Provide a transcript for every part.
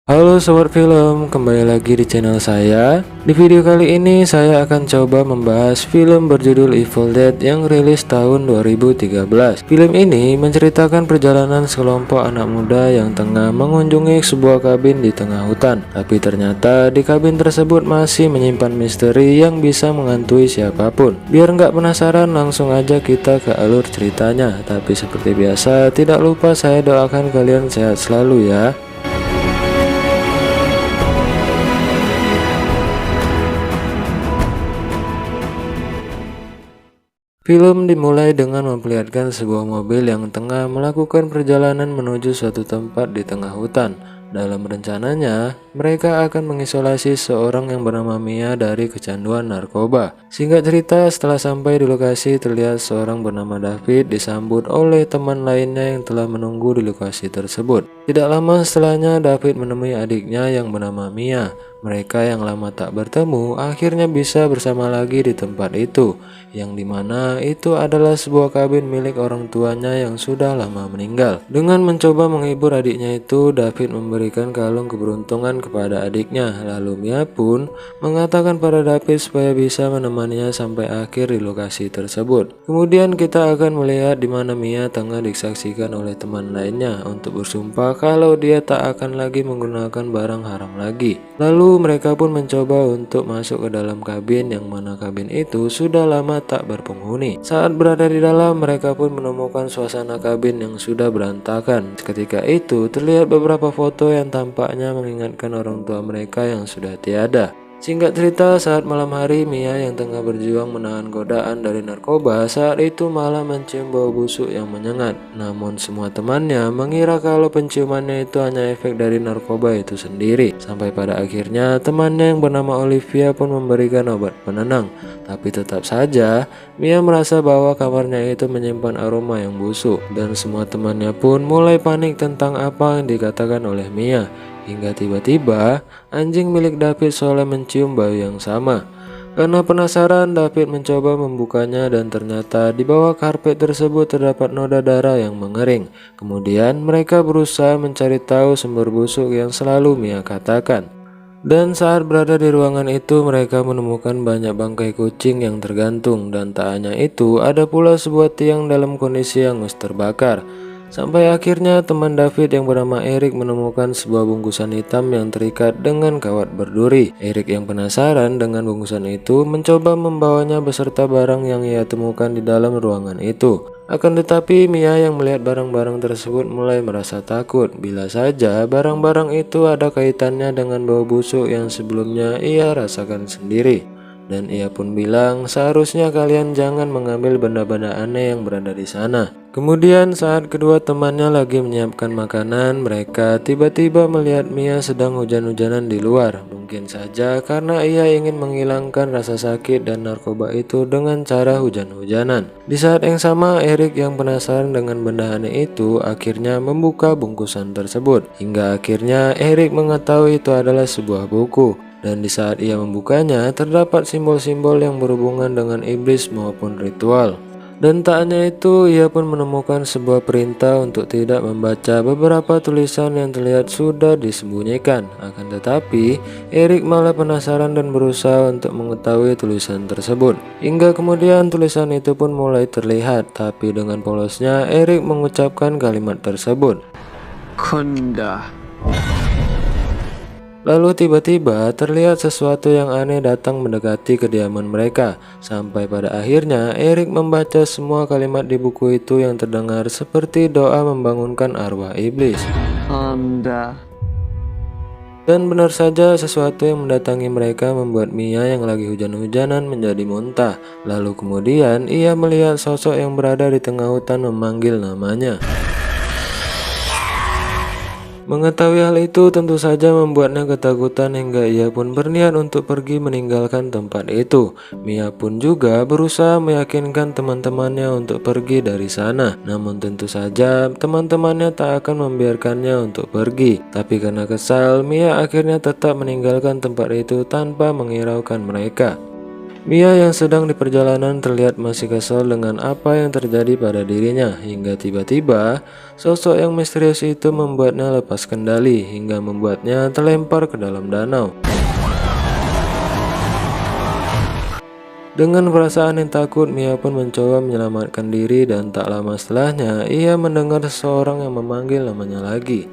Halo sobat film, kembali lagi di channel saya. Di video kali ini saya akan coba membahas film berjudul Evil Dead yang rilis tahun 2013. Film ini menceritakan perjalanan sekelompok anak muda yang tengah mengunjungi sebuah kabin di tengah hutan. Tapi ternyata di kabin tersebut masih menyimpan misteri yang bisa menghantui siapapun. Biar nggak penasaran, langsung aja kita ke alur ceritanya. Tapi seperti biasa, tidak lupa saya doakan kalian sehat selalu ya. Film dimulai dengan memperlihatkan sebuah mobil yang tengah melakukan perjalanan menuju suatu tempat di tengah hutan. Dalam rencananya, mereka akan mengisolasi seorang yang bernama Mia dari kecanduan narkoba. Singkat cerita, setelah sampai di lokasi terlihat seorang bernama David disambut oleh teman lainnya yang telah menunggu di lokasi tersebut. Tidak lama setelahnya, David menemui adiknya yang bernama Mia. Mereka yang lama tak bertemu akhirnya bisa bersama lagi di tempat itu, yang dimana itu adalah sebuah kabin milik orang tuanya yang sudah lama meninggal. Dengan mencoba menghibur adiknya itu, David memberikan kalung keberuntungan kepada adiknya. Lalu Mia pun mengatakan pada David supaya bisa menemaninya sampai akhir di lokasi tersebut. Kemudian kita akan melihat di mana Mia tengah disaksikan oleh teman lainnya untuk bersumpah kalau dia tak akan lagi menggunakan barang haram lagi. Lalu mereka pun mencoba untuk masuk ke dalam kabin, yang mana kabin itu sudah lama tak berpenghuni. Saat berada di dalam, mereka pun menemukan suasana kabin yang sudah berantakan. Ketika itu terlihat beberapa foto yang tampaknya mengingatkan orang tua mereka yang sudah tiada. Singkat cerita, saat malam hari, Mia yang tengah berjuang menahan godaan dari narkoba saat itu malah mencium bau busuk yang menyengat. Namun semua temannya mengira kalau penciumannya itu hanya efek dari narkoba itu sendiri. Sampai pada akhirnya temannya yang bernama Olivia pun memberikan obat penenang. Tapi tetap saja Mia merasa bahwa kamarnya itu menyimpan aroma yang busuk. Dan semua temannya pun mulai panik tentang apa yang dikatakan oleh Mia. Hingga tiba-tiba anjing milik David seolah mencium bau yang sama. Karena penasaran, David mencoba membukanya dan ternyata di bawah karpet tersebut terdapat noda darah yang mengering. Kemudian mereka berusaha mencari tahu sumber busuk yang selalu Mia katakan. Dan saat berada di ruangan itu, mereka menemukan banyak bangkai kucing yang tergantung, dan tak hanya itu, ada pula sebuah tiang dalam kondisi hangus terbakar. Sampai akhirnya teman David yang bernama Eric menemukan sebuah bungkusan hitam yang terikat dengan kawat berduri. Eric yang penasaran dengan bungkusan itu mencoba membawanya beserta barang yang ia temukan di dalam ruangan itu. Akan tetapi Mia yang melihat barang-barang tersebut mulai merasa takut bila saja barang-barang itu ada kaitannya dengan bau busuk yang sebelumnya ia rasakan sendiri. Dan ia pun bilang seharusnya kalian jangan mengambil benda-benda aneh yang berada di sana. Kemudian saat kedua temannya lagi menyiapkan makanan, mereka tiba-tiba melihat Mia sedang hujan-hujanan di luar. Mungkin saja karena ia ingin menghilangkan rasa sakit dan narkoba itu dengan cara hujan-hujanan. Di saat yang sama, Eric yang penasaran dengan benda aneh itu akhirnya membuka bungkusan tersebut. Hingga akhirnya Eric mengetahui itu adalah sebuah buku. Dan di saat ia membukanya, terdapat simbol-simbol yang berhubungan dengan iblis maupun ritual. Dan tak hanya itu, ia pun menemukan sebuah perintah untuk tidak membaca beberapa tulisan yang terlihat sudah disembunyikan. Akan tetapi, Eric malah penasaran dan berusaha untuk mengetahui tulisan tersebut. Hingga kemudian tulisan itu pun mulai terlihat, tapi dengan polosnya Eric mengucapkan kalimat tersebut. Konda. Lalu tiba-tiba terlihat sesuatu yang aneh datang mendekati kediaman mereka. Sampai pada akhirnya Eric membaca semua kalimat di buku itu yang terdengar seperti doa membangunkan arwah iblis. Konda. Dan benar saja sesuatu yang mendatangi mereka membuat Mia yang lagi hujan-hujanan menjadi muntah. Lalu kemudian ia melihat sosok yang berada di tengah hutan memanggil namanya. Mengetahui hal itu tentu saja membuatnya ketakutan hingga ia pun berniat untuk pergi meninggalkan tempat itu. Mia pun juga berusaha meyakinkan teman-temannya untuk pergi dari sana. Namun tentu saja teman-temannya tak akan membiarkannya untuk pergi. Tapi karena kesal, Mia akhirnya tetap meninggalkan tempat itu tanpa menghiraukan mereka. Mia yang sedang di perjalanan terlihat masih kesal dengan apa yang terjadi pada dirinya, hingga tiba-tiba sosok yang misterius itu membuatnya lepas kendali hingga membuatnya terlempar ke dalam danau. Dengan perasaan yang takut, Mia pun mencoba menyelamatkan diri dan tak lama setelahnya ia mendengar seseorang yang memanggil namanya lagi.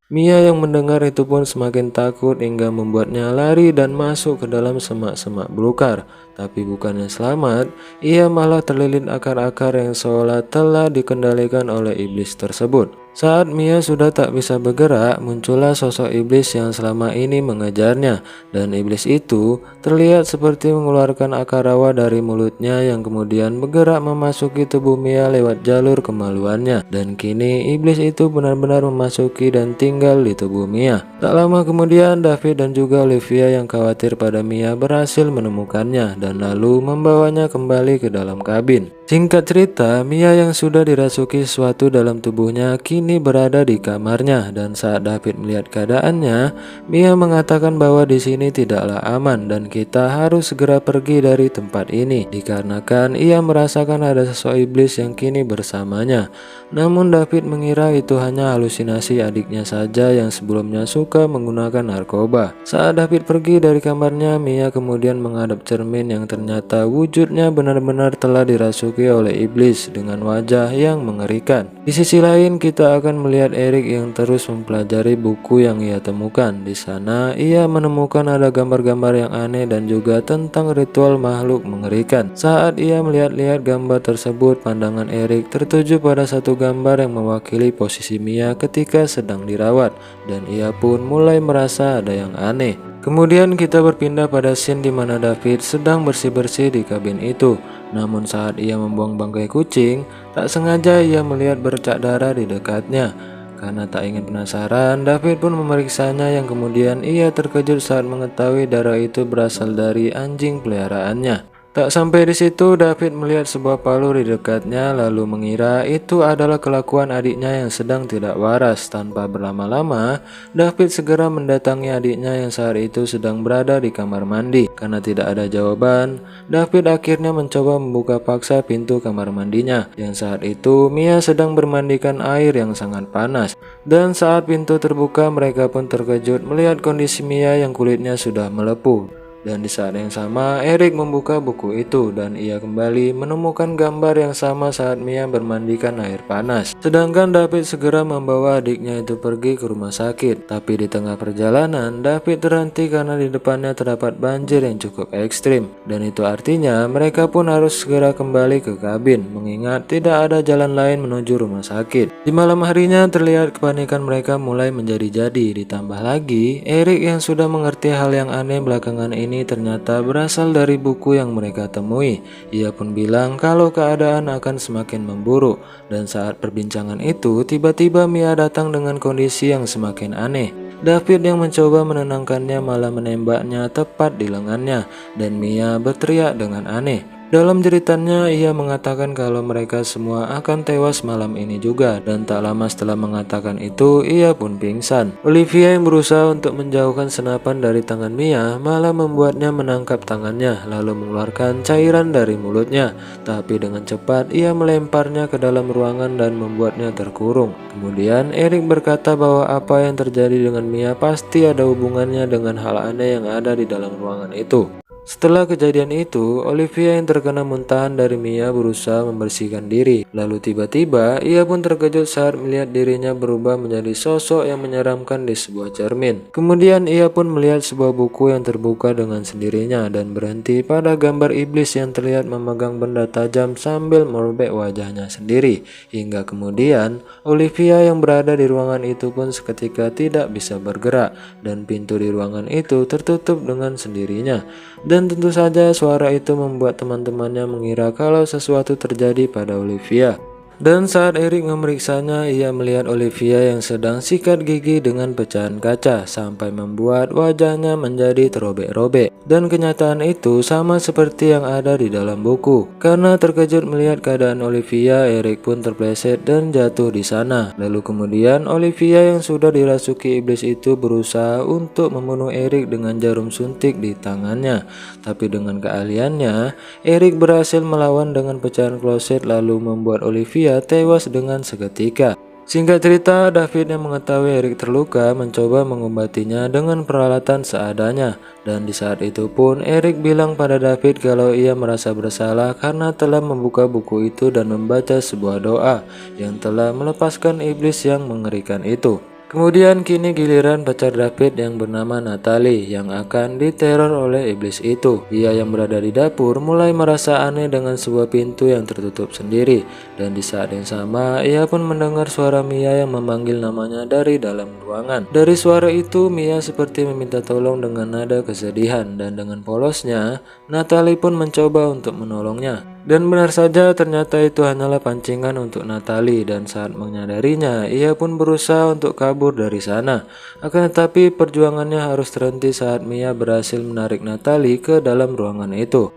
Mia yang mendengar itu pun semakin takut hingga membuatnya lari dan masuk ke dalam semak-semak belukar. Tapi bukannya selamat, ia malah terlilit akar-akar yang seolah telah dikendalikan oleh iblis tersebut. Saat Mia sudah tak bisa bergerak, muncullah sosok iblis yang selama ini mengejarnya, dan iblis itu terlihat seperti mengeluarkan akar rawa dari mulutnya yang kemudian bergerak memasuki tubuh Mia lewat jalur kemaluannya, dan kini iblis itu benar-benar memasuki dan tinggal di tubuh Mia. Tak lama kemudian, David dan juga Olivia yang khawatir pada Mia berhasil menemukannya dan lalu membawanya kembali ke dalam kabin. Singkat cerita, Mia yang sudah dirasuki sesuatu dalam tubuhnya kini berada di kamarnya, dan saat David melihat keadaannya, Mia mengatakan bahwa di sini tidaklah aman dan kita harus segera pergi dari tempat ini dikarenakan ia merasakan ada sosok iblis yang kini bersamanya. Namun David mengira itu hanya halusinasi adiknya saja yang sebelumnya suka menggunakan narkoba. Saat David pergi dari kamarnya, Mia kemudian menghadap cermin yang ternyata wujudnya benar-benar telah dirasuki oleh iblis dengan wajah yang mengerikan. Di sisi lain, kita akan melihat Eric yang terus mempelajari buku yang ia temukan. Di sana, ia menemukan ada gambar-gambar yang aneh dan juga tentang ritual makhluk mengerikan. Saat ia melihat-lihat gambar tersebut, pandangan Eric tertuju pada satu gambar yang mewakili posisi Mia ketika sedang dirawat, dan ia pun mulai merasa ada yang aneh. Kemudian kita berpindah pada scene di mana David sedang bersih-bersih di kabin itu. Namun saat ia membuang bangkai kucing, tak sengaja ia melihat bercak darah di dekatnya. Karena tak ingin penasaran, David pun memeriksanya yang kemudian ia terkejut saat mengetahui darah itu berasal dari anjing peliharaannya. Tak sampai di situ, David melihat sebuah palu di dekatnya lalu mengira itu adalah kelakuan adiknya yang sedang tidak waras. Tanpa berlama-lama, David segera mendatangi adiknya yang saat itu sedang berada di kamar mandi. Karena tidak ada jawaban, David akhirnya mencoba membuka paksa pintu kamar mandinya, yang saat itu Mia sedang bermandikan air yang sangat panas. Dan saat pintu terbuka, mereka pun terkejut melihat kondisi Mia yang kulitnya sudah melepuh. Dan di saat yang sama, Eric membuka buku itu dan ia kembali menemukan gambar yang sama saat Mia bermandikan air panas. Sedangkan David segera membawa adiknya itu pergi ke rumah sakit. Tapi di tengah perjalanan, David terhenti karena di depannya terdapat banjir yang cukup ekstrim. Dan itu artinya mereka pun harus segera kembali ke kabin, mengingat tidak ada jalan lain menuju rumah sakit. Di malam harinya terlihat kepanikan mereka mulai menjadi-jadi. Ditambah lagi, Eric yang sudah mengerti hal yang aneh belakangan ini ternyata berasal dari buku yang mereka temui. Ia pun bilang kalau keadaan akan semakin memburuk, dan saat perbincangan itu tiba-tiba Mia datang dengan kondisi yang semakin aneh. David yang mencoba menenangkannya malah menembaknya tepat di lengannya, dan Mia berteriak dengan aneh. Dalam ceritanya, ia mengatakan kalau mereka semua akan tewas malam ini juga, dan tak lama setelah mengatakan itu, ia pun pingsan. Olivia yang berusaha untuk menjauhkan senapan dari tangan Mia malah membuatnya menangkap tangannya, lalu mengeluarkan cairan dari mulutnya. Tapi dengan cepat, ia melemparnya ke dalam ruangan dan membuatnya terkurung. Kemudian, Eric berkata bahwa apa yang terjadi dengan Mia pasti ada hubungannya dengan hal aneh yang ada di dalam ruangan itu. Setelah kejadian itu, Olivia yang terkena muntahan dari Mia berusaha membersihkan diri. Lalu tiba-tiba, ia pun terkejut saat melihat dirinya berubah menjadi sosok yang menyeramkan di sebuah cermin. Kemudian ia pun melihat sebuah buku yang terbuka dengan sendirinya dan berhenti pada gambar iblis yang terlihat memegang benda tajam sambil merobek wajahnya sendiri. Hingga kemudian, Olivia yang berada di ruangan itu pun seketika tidak bisa bergerak dan pintu di ruangan itu tertutup dengan sendirinya. Dan tentu saja suara itu membuat teman-temannya mengira kalau sesuatu terjadi pada Olivia. Dan saat Erik memeriksanya, ia melihat Olivia yang sedang sikat gigi dengan pecahan kaca sampai membuat wajahnya menjadi terobek-robek. Dan kenyataan itu sama seperti yang ada di dalam buku. Karena terkejut melihat keadaan Olivia, Erik pun terpleset dan jatuh di sana. Lalu kemudian Olivia yang sudah dirasuki iblis itu berusaha untuk membunuh Erik dengan jarum suntik di tangannya. Tapi dengan keahliannya, Erik berhasil melawan dengan pecahan kloset lalu membuat Olivia tewas dengan seketika. Singkat cerita, David yang mengetahui Erik terluka mencoba mengobatinya dengan peralatan seadanya. Dan di saat itu pun Erik bilang pada David kalau ia merasa bersalah karena telah membuka buku itu dan membaca sebuah doa yang telah melepaskan iblis yang mengerikan itu. Kemudian kini giliran pacar David yang bernama Natalie yang akan diteror oleh iblis itu. Ia yang berada di dapur mulai merasa aneh dengan sebuah pintu yang tertutup sendiri. Dan di saat yang sama ia pun mendengar suara Mia yang memanggil namanya dari dalam ruangan. Dari suara itu Mia seperti meminta tolong dengan nada kesedihan, dan dengan polosnya Natalie pun mencoba untuk menolongnya. Dan benar saja ternyata itu hanyalah pancingan untuk Natalie, dan saat menyadarinya ia pun berusaha untuk kabur dari sana. Akan tetapi perjuangannya harus terhenti saat Mia berhasil menarik Natalie ke dalam ruangan itu.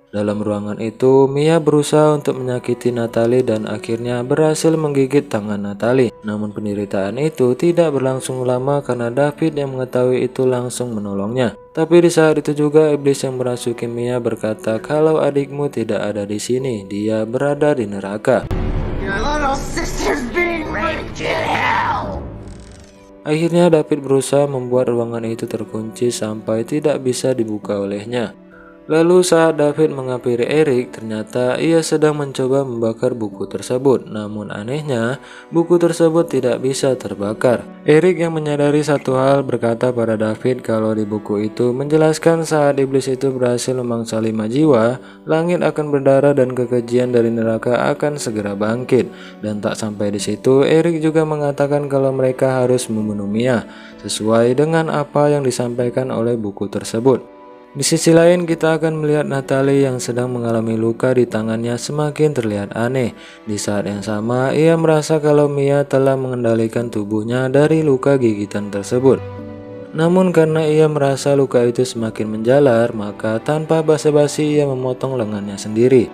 Dalam ruangan itu, Mia berusaha untuk menyakiti Natalie dan akhirnya berhasil menggigit tangan Natalie. Namun penderitaan itu tidak berlangsung lama karena David yang mengetahui itu langsung menolongnya. Tapi di saat itu juga iblis yang merasuki Mia berkata kalau adikmu tidak ada di sini, dia berada di neraka. Your little sister's being raped in hell. Akhirnya David berusaha membuat ruangan itu terkunci sampai tidak bisa dibuka olehnya. Lalu saat David menghampiri Erik, ternyata ia sedang mencoba membakar buku tersebut. Namun anehnya, buku tersebut tidak bisa terbakar. Erik yang menyadari satu hal berkata pada David kalau di buku itu menjelaskan saat iblis itu berhasil memangsa 5 jiwa, langit akan berdarah dan kekejian dari neraka akan segera bangkit. Dan tak sampai di situ, Erik juga mengatakan kalau mereka harus membunuh Mia, sesuai dengan apa yang disampaikan oleh buku tersebut. Di sisi lain kita akan melihat Natalie yang sedang mengalami luka di tangannya semakin terlihat aneh. Di saat yang sama ia merasa kalau Mia telah mengendalikan tubuhnya dari luka gigitan tersebut. Namun karena ia merasa luka itu semakin menjalar, maka tanpa basa-basi ia memotong lengannya sendiri.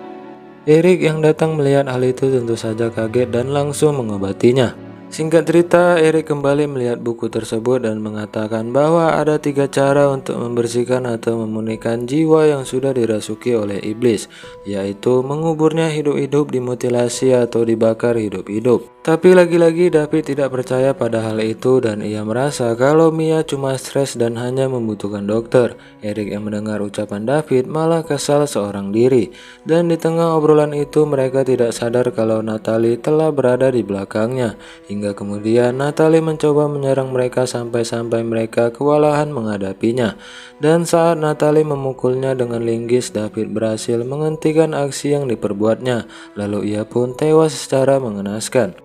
Erik yang datang melihat hal itu tentu saja kaget dan langsung mengobatinya. Singkat cerita, Erik kembali melihat buku tersebut dan mengatakan bahwa ada 3 cara untuk membersihkan atau memurnikan jiwa yang sudah dirasuki oleh iblis, yaitu menguburnya hidup-hidup, dimutilasi, atau dibakar hidup-hidup. Tapi lagi-lagi David tidak percaya pada hal itu dan ia merasa kalau Mia cuma stres dan hanya membutuhkan dokter. Erik yang mendengar ucapan David malah kesal seorang diri. Dan di tengah obrolan itu mereka tidak sadar kalau Natalie telah berada di belakangnya. Hingga kemudian Natalie mencoba menyerang mereka sampai-sampai mereka kewalahan menghadapinya. Dan saat Natalie memukulnya dengan linggis, David berhasil menghentikan aksi yang diperbuatnya. Lalu ia pun tewas secara mengenaskan.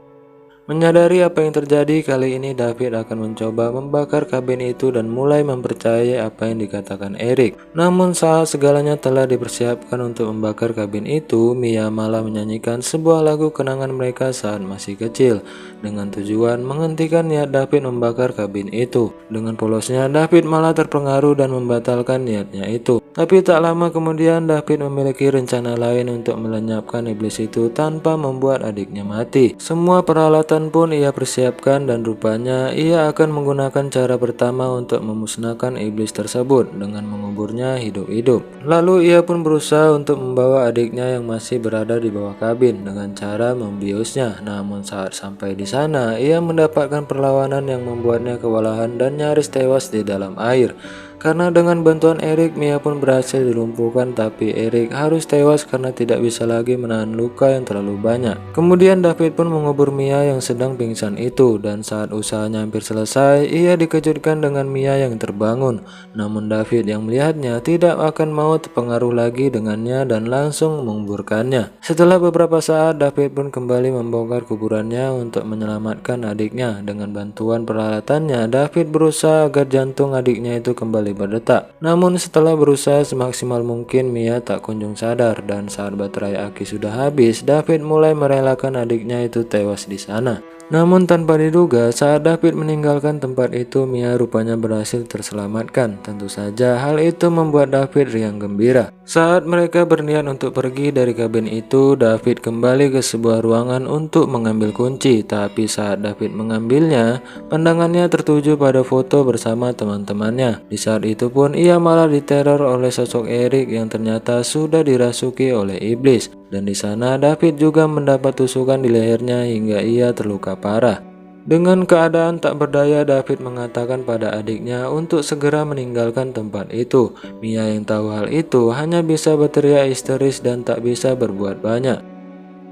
Menyadari apa yang terjadi, kali ini David akan mencoba membakar kabin itu dan mulai mempercayai apa yang dikatakan Erik. Namun saat segalanya telah dipersiapkan untuk membakar kabin itu, Mia malah menyanyikan sebuah lagu kenangan mereka saat masih kecil dengan tujuan menghentikan niat David membakar kabin itu. Dengan polosnya, David malah terpengaruh dan membatalkan niatnya itu. Tapi tak lama kemudian David memiliki rencana lain untuk melenyapkan iblis itu tanpa membuat adiknya mati. Semua peralatan pun ia persiapkan dan rupanya ia akan menggunakan cara pertama untuk memusnahkan iblis tersebut dengan menguburnya hidup-hidup. Lalu ia pun berusaha untuk membawa adiknya yang masih berada di bawah kabin dengan cara membiusnya. Namun saat sampai di sana ia mendapatkan perlawanan yang membuatnya kewalahan dan nyaris tewas di dalam air. Karena dengan bantuan Erik, Mia pun berhasil dilumpuhkan, tapi Erik harus tewas karena tidak bisa lagi menahan luka yang terlalu banyak. Kemudian David pun mengubur Mia yang sedang pingsan itu, dan saat usahanya hampir selesai, ia dikejutkan dengan Mia yang terbangun. Namun David yang melihatnya tidak akan mau terpengaruh lagi dengannya dan langsung menguburkannya. Setelah beberapa saat, David pun kembali membongkar kuburannya untuk menyelamatkan adiknya. Dengan bantuan peralatannya, David berusaha agar jantung adiknya itu kembali kembali berdetak. Namun setelah berusaha semaksimal mungkin, Mia tak kunjung sadar dan saat baterai aki sudah habis, David mulai merelakan adiknya itu tewas di sana. Namun tanpa diduga, saat David meninggalkan tempat itu, Mia rupanya berhasil terselamatkan. Tentu saja hal itu membuat David riang gembira. Saat mereka berniat untuk pergi dari kabin itu, David kembali ke sebuah ruangan untuk mengambil kunci. Tapi saat David mengambilnya, pandangannya tertuju pada foto bersama teman-temannya. Di saat itu pun ia malah diteror oleh sosok Eric yang ternyata sudah dirasuki oleh iblis. Dan di sana David juga mendapat tusukan di lehernya hingga ia terluka parah. Dengan keadaan tak berdaya, David mengatakan pada adiknya untuk segera meninggalkan tempat itu. Mia yang tahu hal itu hanya bisa berteriak histeris dan tak bisa berbuat banyak.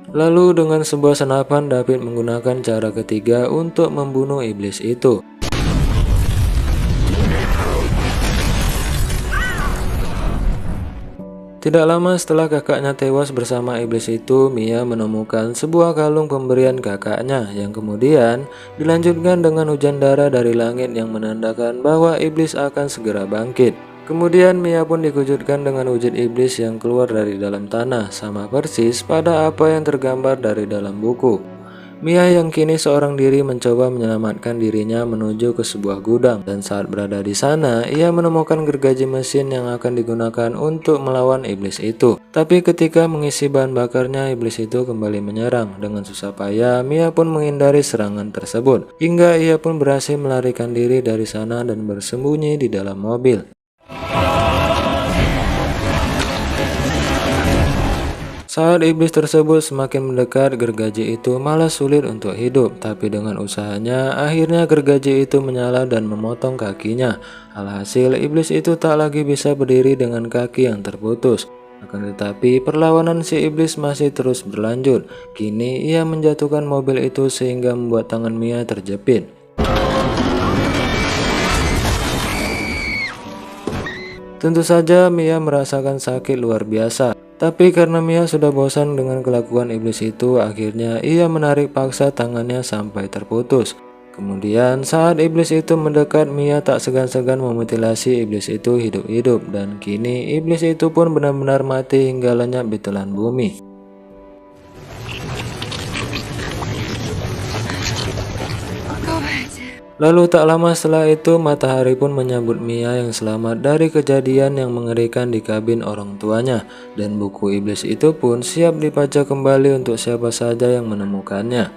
Lalu dengan sebuah senapan, David menggunakan cara ketiga untuk membunuh iblis itu. Tidak lama setelah kakaknya tewas bersama iblis itu, Mia menemukan sebuah kalung pemberian kakaknya yang kemudian dilanjutkan dengan hujan darah dari langit yang menandakan bahwa iblis akan segera bangkit. Kemudian Mia pun dikejutkan dengan wujud iblis yang keluar dari dalam tanah, sama persis pada apa yang tergambar dari dalam buku. Mia yang kini seorang diri mencoba menyelamatkan dirinya menuju ke sebuah gudang, dan saat berada di sana ia menemukan gergaji mesin yang akan digunakan untuk melawan iblis itu. Tapi ketika mengisi bahan bakarnya, iblis itu kembali menyerang. Dengan susah payah Mia pun menghindari serangan tersebut hingga ia pun berhasil melarikan diri dari sana dan bersembunyi di dalam mobil. Saat iblis tersebut semakin mendekat, gergaji itu malah sulit untuk hidup. Tapi dengan usahanya, akhirnya gergaji itu menyala dan memotong kakinya. Alhasil, iblis itu tak lagi bisa berdiri dengan kaki yang terputus. Akan tetapi, perlawanan si iblis masih terus berlanjut. Kini, ia menjatuhkan mobil itu sehingga membuat tangan Mia terjepit. Tentu saja Mia merasakan sakit luar biasa. Tapi karena Mia sudah bosan dengan kelakuan iblis itu, akhirnya ia menarik paksa tangannya sampai terputus. Kemudian saat iblis itu mendekat, Mia tak segan-segan memutilasi iblis itu hidup-hidup. Dan kini iblis itu pun benar-benar mati hingga lenyap di telan bumi. Lalu tak lama setelah itu, matahari pun menyambut Mia yang selamat dari kejadian yang mengerikan di kabin orang tuanya. Dan buku iblis itu pun siap dibaca kembali untuk siapa saja yang menemukannya.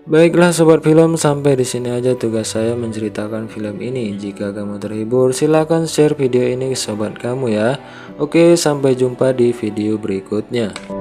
Baiklah sobat film, sampai di sini aja tugas saya menceritakan film ini. Jika kamu terhibur, silahkan share video ini ke sobat kamu ya. Oke, sampai jumpa di video berikutnya.